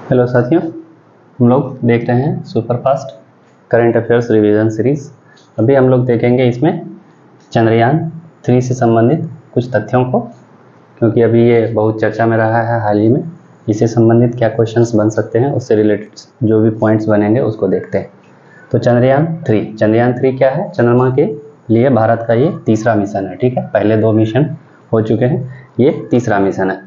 Hello साथियों, हम लोग देख रहे हैं superfast current affairs revision series. अभी हम लोग देखेंगे इसमें चंद्रयान 3 से संबंधित कुछ तथ्यों को, क्योंकि अभी ये बहुत चर्चा में रहा है हाल ही में। इससे संबंधित क्या क्वेश्चंस बन सकते हैं, उससे रिलेटेड जो भी पॉइंट्स बनेंगे उसको देखते हैं। तो चंद्रयान 3 क्या है? चंद्रमा के लिए भारत का ये तीसरा मिशन है। ठीक है, पहले 2 मिशन हो चुके हैं, ये तीसरा मिशन है।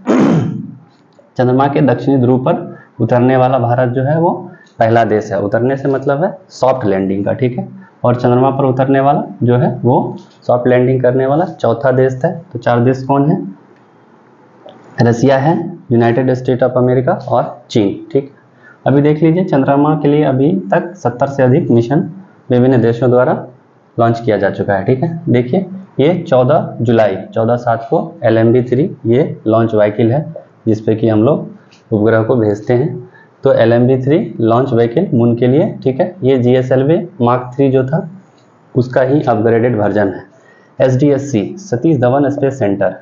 चंद्रमा के दक्षिणी ध्रुव पर उतरने वाला भारत जो है वो पहला देश है। उतरने से मतलब है सॉफ्ट लैंडिंग का। ठीक है, और चंद्रमा पर उतरने वाला जो है वो सॉफ्ट लैंडिंग करने वाला चौथा देश है। तो 4 देश कौन है? रसिया है, यूनाइटेड स्टेट ऑफ अमेरिका और चीन। ठीक, अभी देख लीजिए चंद्रमा के लिए अभी तक 70 से अधिक मिशन विभिन्न देशों द्वारा लॉन्च किया जा चुका है। ठीक है, देखिए ये 14 जुलाई 14/7 को LMB-3 ये लॉन्च व्हीकल है, जिसपे कि हम लोग उपग्रह को भेजते हैं। तो LMB-3 लॉन्च व्हीकल मून के लिए। ठीक है, ये GSLV Mark 3 जो था उसका ही अपग्रेडेड वर्जन है। SDSC Satish Dhawan space centre,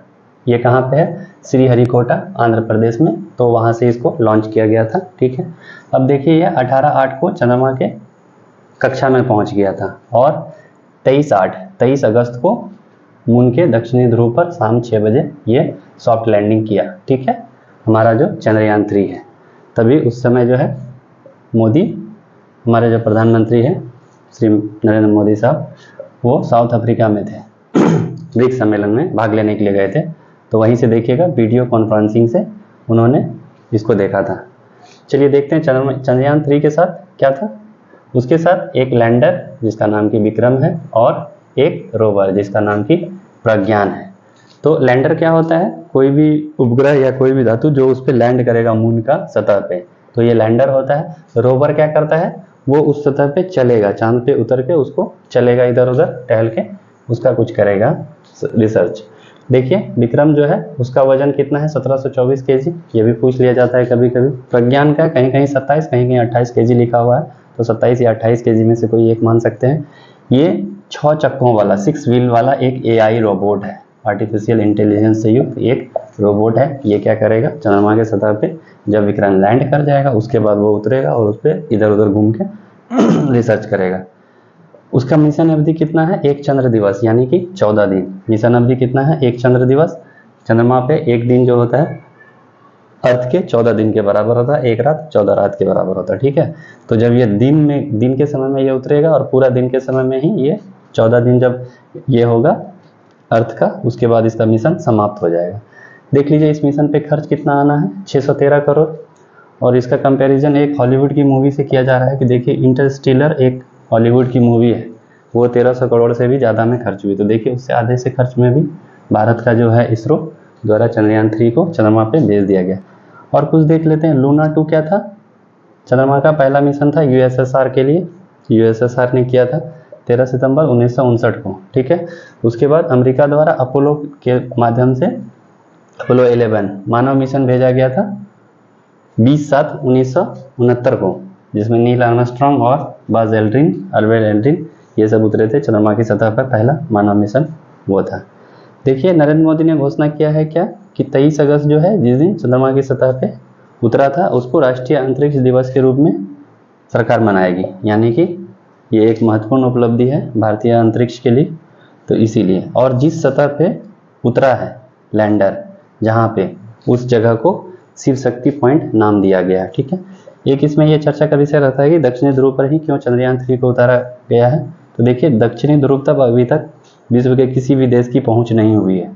ये कहाँ पे है? श्रीहरिकोटा आंध्र प्रदेश में। तो वहाँ से इसको लॉन्च किया गया था। ठीक है, अब देखिए ये 18/8 को चंद्रमा के कक्षा में पहुँच गया था और 23 अगस्त को मून के दक्षिणी ध्रुव पर शाम 6 बजे ये सॉफ्ट लैंडिंग किया। ठीक है, हमारा जो चंद्रयान 3 है। तभी उस समय जो है मोदी, हमारे जो प्रधानमंत्री हैं श्री नरेंद्र मोदी साहब, वो साउथ अफ्रीका में थे ब्रिक्स सम्मेलन में भाग लेने के लिए गए थे। तो वहीं से देखिएगा वीडियो कॉन्फ्रेंसिंग से उन्होंने इसको देखा था। चलिए देखते हैं चंद्रयान 3 के साथ क्या था। उसके साथ एक लैंडर जिसका नाम की विक्रम है और एक रोवर जिसका नाम की प्रज्ञान है। तो लैंडर क्या होता है? कोई भी उपग्रह या कोई भी धातु जो उस पर लैंड करेगा मून का सतह पे, तो ये लैंडर होता है। रोवर क्या करता है? वो उस सतह पे चलेगा, चांद पे उतर के उसको चलेगा, इधर उधर टहल के उसका कुछ करेगा रिसर्च। देखिए विक्रम जो है उसका वजन कितना है? 1724 kg। ये भी पूछ लिया जाता है कभी कभी। प्रज्ञान का कहीं कहीं 27, कहीं कहीं 28 kg लिखा हुआ है, तो 27 या 28 kg में से कोई एक मान सकते हैं। ये 6 चक्कों वाला 6 व्हील वाला एक AI रोबोट है, आर्टिफिशियल इंटेलिजेंस से युक्त एक रोबोट है। ये क्या करेगा? चंद्रमा के सतह पे जब विक्रम लैंड कर जाएगा उसके बाद वो उतरेगा और उस पर इधर उधर घूम के रिसर्च करेगा। उसका मिशन अवधि कितना है? 1 चंद्र दिवस, यानी कि 14 दिन। मिशन अवधि कितना है? 1 चंद्र दिवस। चंद्रमा पे एक दिन जो होता है अर्थ के 14 दिन के बराबर होता है, एक रात 14 रात के बराबर होता है। ठीक है, तो जब ये दिन के समय में ये उतरेगा और पूरा दिन के समय में ही ये 14 दिन जब ये होगा अर्थ का, उसके बाद इसका मिशन समाप्त हो जाएगा। देख लीजिए इस मिशन पे खर्च कितना आना है? 613 करोड़। और इसका कंपैरिजन एक हॉलीवुड की मूवी से किया जा रहा है कि देखिए इंटरस्टेलर एक हॉलीवुड की मूवी है, वो 1300 करोड़ से भी ज़्यादा में खर्च हुई। तो देखिए उससे आधे से खर्च में भी भारत का जो है इसरो द्वारा चंद्रयान 3 को चंद्रमा पे भेज दिया गया। और कुछ देख लेते हैं। लूना 2 क्या था? चंद्रमा का पहला मिशन था USSR के लिए। USSR ने किया था 13 सितंबर 1959 को। ठीक है, उसके बाद अमेरिका द्वारा अपोलो के माध्यम से अपोलो 11 मानव मिशन भेजा गया था 20/7/1969 को, जिसमें नील आर्मस्ट्रांग और बज एल्ड्रिन, अल्बर्ट एल्ड्रिन ये सब उतरे थे चंद्रमा की सतह पर। पहला मानव मिशन वो था। देखिए नरेंद्र मोदी ने घोषणा किया है क्या कि 23 अगस्त जो है, जिस दिन चंद्रमा की सतह पे उतरा था, उसको राष्ट्रीय अंतरिक्ष दिवस के रूप में सरकार मनाएगी। यानी कि ये एक महत्वपूर्ण उपलब्धि है भारतीय अंतरिक्ष के लिए। तो इसीलिए, और जिस सतह पे उतरा है लैंडर जहाँ पे, उस जगह को शिव शक्ति पॉइंट नाम दिया गया है। ठीक है, एक इसमें यह चर्चा का विषय रहता है कि दक्षिणी ध्रुव पर ही क्यों चंद्रयान 3 को उतारा गया है। तो देखिए दक्षिणी ध्रुव तक अभी तक विश्व के किसी भी देश की पहुंच नहीं हुई है,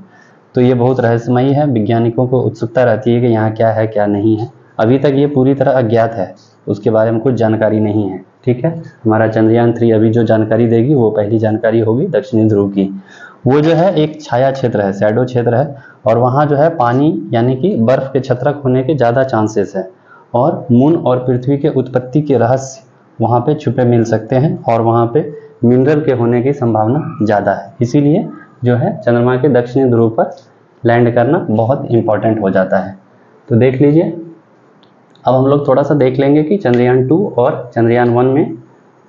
तो ये बहुत रहस्यमयी है। वैज्ञानिकों को उत्सुकता रहती है कि यहाँ क्या है क्या नहीं है। अभी तक ये पूरी तरह अज्ञात है, उसके बारे में कुछ जानकारी नहीं है। ठीक है, हमारा चंद्रयान 3 अभी जो जानकारी देगी वो पहली जानकारी होगी दक्षिणी ध्रुव की। वो जो है एक छाया क्षेत्र है, शैडो क्षेत्र है, और वहाँ जो है पानी यानी कि बर्फ के छत्रक होने के ज़्यादा चांसेस है, और मून और पृथ्वी के उत्पत्ति के रहस्य वहाँ पे छुपे मिल सकते हैं, और वहाँ पे मिनरल के होने की संभावना ज़्यादा है। इसीलिए जो है चंद्रमा के दक्षिणी ध्रुव पर लैंड करना बहुत इंपॉर्टेंट हो जाता है। तो देख लीजिए, अब हम लोग थोड़ा सा देख लेंगे कि चंद्रयान 2 और चंद्रयान 1 में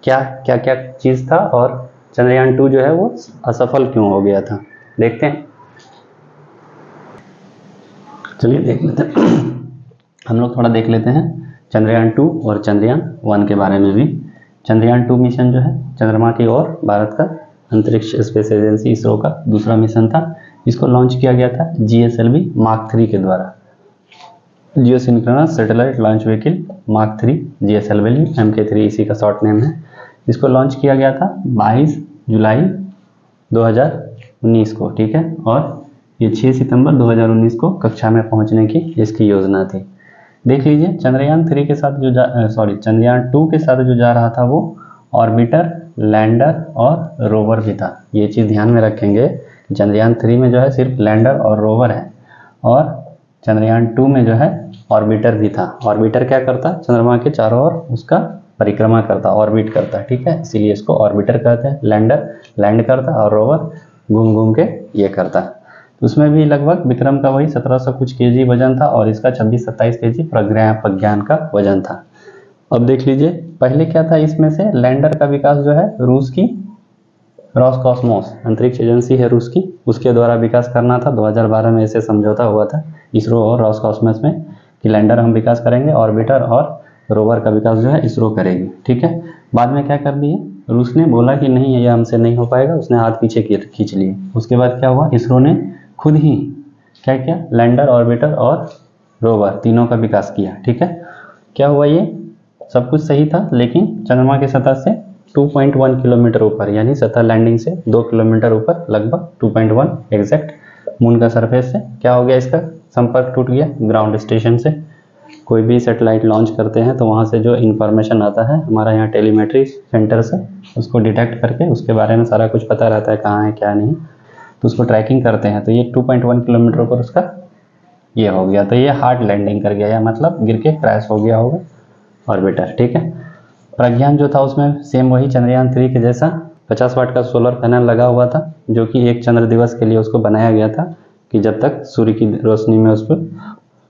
क्या क्या क्या चीज़ था, और चंद्रयान 2 जो है वो असफल क्यों हो गया था। देखते हैं, चलिए देख लेते हैं। हम लोग थोड़ा देख लेते हैं चंद्रयान 2 और चंद्रयान 1 के बारे में भी। चंद्रयान 2 मिशन जो है चंद्रमा की ओर भारत का अंतरिक्ष स्पेस एजेंसी इसरो का दूसरा मिशन था। इसको लॉन्च किया गया था GSLV मार्क 3 के द्वारा, geosynchronous satellite launch vehicle mark 3 GSLV MK3 इसी का शॉर्ट नेम है। इसको लॉन्च किया गया था 22 जुलाई 2019 को, ठीक है, और ये 6 सितंबर 2019 को कक्षा में पहुंचने की इसकी योजना थी। देख लीजिए चंद्रयान 3 के साथ जो चंद्रयान 2 के साथ जो जा रहा था वो ऑर्बिटर, लैंडर और रोवर भी था। ये चीज़ ध्यान में रखेंगे, चंद्रयान 3 में जो है सिर्फ लैंडर और रोवर है, और चंद्रयान 2 में जो है ऑर्बिटर भी था। ऑर्बिटर क्या करता? चंद्रमा के चारों ओर उसका परिक्रमा करता, ऑर्बिट करता, ठीक है, इसीलिए इसको ऑर्बिटर कहते हैं। लैंडर लैंड करता और रोवर घूम घूम के ये करता। उसमें भी लगभग विक्रम का वही 1700 कुछ केजी वजन था और इसका 26-27 केजी प्रज्ञान का वजन था। अब देख लीजिए पहले क्या था इसमें से, लैंडर का विकास जो है रूस की रोसकॉस्मोस अंतरिक्ष एजेंसी है रूस की, उसके द्वारा विकास करना था। 2012 में ऐसे समझौता हुआ था इसरो और रोसकॉस्मोस में कि लैंडर हम विकास करेंगे, ऑर्बिटर और रोवर का विकास जो है इसरो करेगी, ठीक है। बाद में क्या कर दिए, रूस ने बोला कि नहीं ये हमसे नहीं हो पाएगा, उसने हाथ पीछे खींच लिए। उसके बाद क्या हुआ, इसरो ने खुद ही क्या किया, लैंडर, ऑर्बिटर और रोवर तीनों का विकास किया, ठीक है। क्या हुआ, ये सब कुछ सही था, लेकिन चंद्रमा की सतह से 2.1 किलोमीटर ऊपर, यानी सतह लैंडिंग से 2 किलोमीटर ऊपर, लगभग 2.1 एग्जैक्ट मून का सरफेस से क्या हो गया, इसका संपर्क टूट गया ग्राउंड स्टेशन से। कोई भी सैटेलाइट लॉन्च करते हैं तो वहाँ से जो इन्फॉर्मेशन आता है हमारा यहाँ टेलीमेट्री सेंटर से, उसको डिटेक्ट करके उसके बारे में सारा कुछ पता रहता है कहाँ है क्या नहीं, तो उसको ट्रैकिंग करते हैं। तो ये 2.1 किलोमीटर ऊपर उसका ये हो गया, तो ये हार्ड लैंडिंग कर गया, या मतलब गिर के क्रैश हो गया होगा ऑर्बिटर, ठीक है। प्रज्ञान जो था उसमें सेम वही चंद्रयान 3 के जैसा 50 वाट का सोलर पैनल लगा हुआ था, जो कि एक चंद्र दिवस के लिए उसको बनाया गया था कि जब तक सूर्य की रोशनी में उसको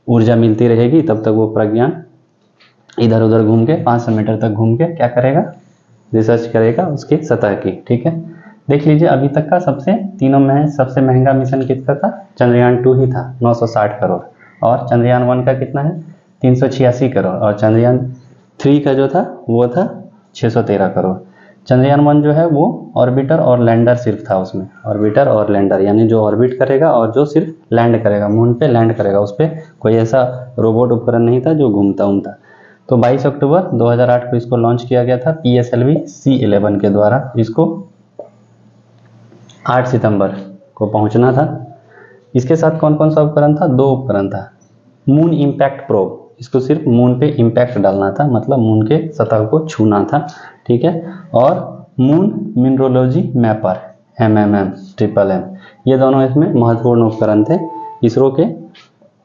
ऊर्जा मिलती रहेगी तब तक वो प्रज्ञान इधर उधर घूम के 500 मीटर तक घूम के क्या करेगा, रिसर्च करेगा उसकी सतह की, ठीक है। देख लीजिए अभी तक का तीनों में सबसे महंगा मिशन किसका था, चंद्रयान 2 ही था, 960 करोड़, और चंद्रयान 1 का कितना है, 386 करोड़, और चंद्रयान 3 का जो था वो था 613 करोड़। चंद्रयान 1 जो है वो ऑर्बिटर और लैंडर सिर्फ था उसमें, ऑर्बिटर और लैंडर, यानी जो ऑर्बिट करेगा और जो सिर्फ लैंड करेगा, मून पे लैंड करेगा, उस पर कोई ऐसा रोबोट उपकरण नहीं था जो घूमता उमता। तो 22 अक्टूबर 2008 को इसको लॉन्च किया गया था PSLV C11 के द्वारा। इसको 8 सितंबर को पहुंचना था। इसके साथ कौन कौन सा उपकरण था, 2 उपकरण था। मून इम्पैक्ट प्रोब, इसको सिर्फ मून पे इम्पैक्ट डालना था, मतलब मून के सतह को छूना था, ठीक है। और मून मिनरोलॉजी मैपर MMM, ये दोनों इसमें महत्वपूर्ण उपकरण थे। इसरो के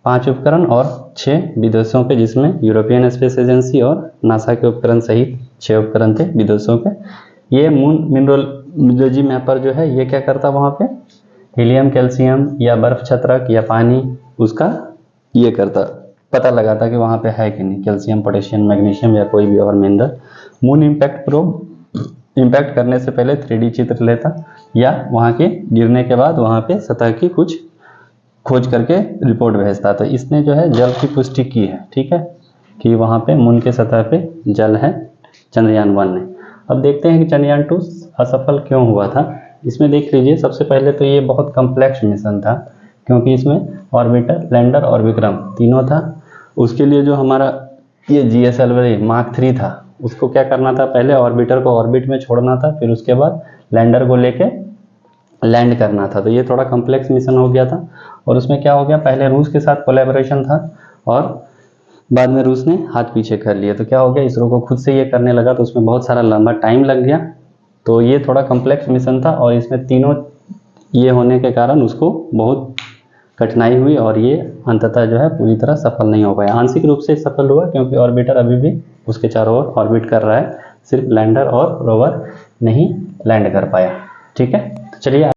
5 उपकरण और 6 विदेशों के, जिसमें यूरोपियन स्पेस एजेंसी और नासा के उपकरण सहित 6 उपकरण थे विदेशों के। ये मून मिनरोलॉजी मैपर जो है ये क्या करता, वहाँ पे हीलियम, कैल्शियम या बर्फ छत्रक या पानी, उसका ये करता, पता लगाता कि वहाँ पे है कि नहीं, कैल्शियम, पोटेशियम, मैग्नीशियम या कोई भी और mineral. Moon impact probe impact करने से पहले 3D चित्र लेता, या वहाँ के गिरने के बाद वहाँ पे सतह की कुछ खोज करके रिपोर्ट भेजता। तो इसने जो है जल की पुष्टि की है, ठीक है, कि वहाँ पे मून के सतह पे जल है, चंद्रयान 1 ने। अब देखते हैं कि चंद्रयान 2 असफल क्यों हुआ था। इसमें देख लीजिए सबसे पहले तो ये बहुत कम्प्लेक्स मिशन था, क्योंकि इसमें ऑर्बिटर, लैंडर और विक्रम तीनों था। उसके लिए जो हमारा ये GSLV मार्क 3 था, उसको क्या करना था, पहले ऑर्बिटर को ऑर्बिट में छोड़ना था, फिर उसके बाद लैंडर को लेके लैंड करना था। तो ये थोड़ा कम्प्लेक्स मिशन हो गया था। और उसमें क्या हो गया, पहले रूस के साथ कोलैबोरेशन था और बाद में रूस ने हाथ पीछे कर लिया। तो क्या हो गया, इसरो को खुद से ये करने लगा, तो उसमें बहुत सारा लंबा टाइम लग गया। तो ये थोड़ा कम्प्लेक्स मिशन था और इसमें तीनों ये होने के कारण उसको बहुत कठिनाई हुई और ये अंततः जो है पूरी तरह सफल नहीं हो पाया। आंशिक रूप से सफल हुआ क्योंकि ऑर्बिटर अभी भी उसके चारों ओर ऑर्बिट कर रहा है, सिर्फ लैंडर और रोवर नहीं लैंड कर पाया, ठीक है। तो चलिए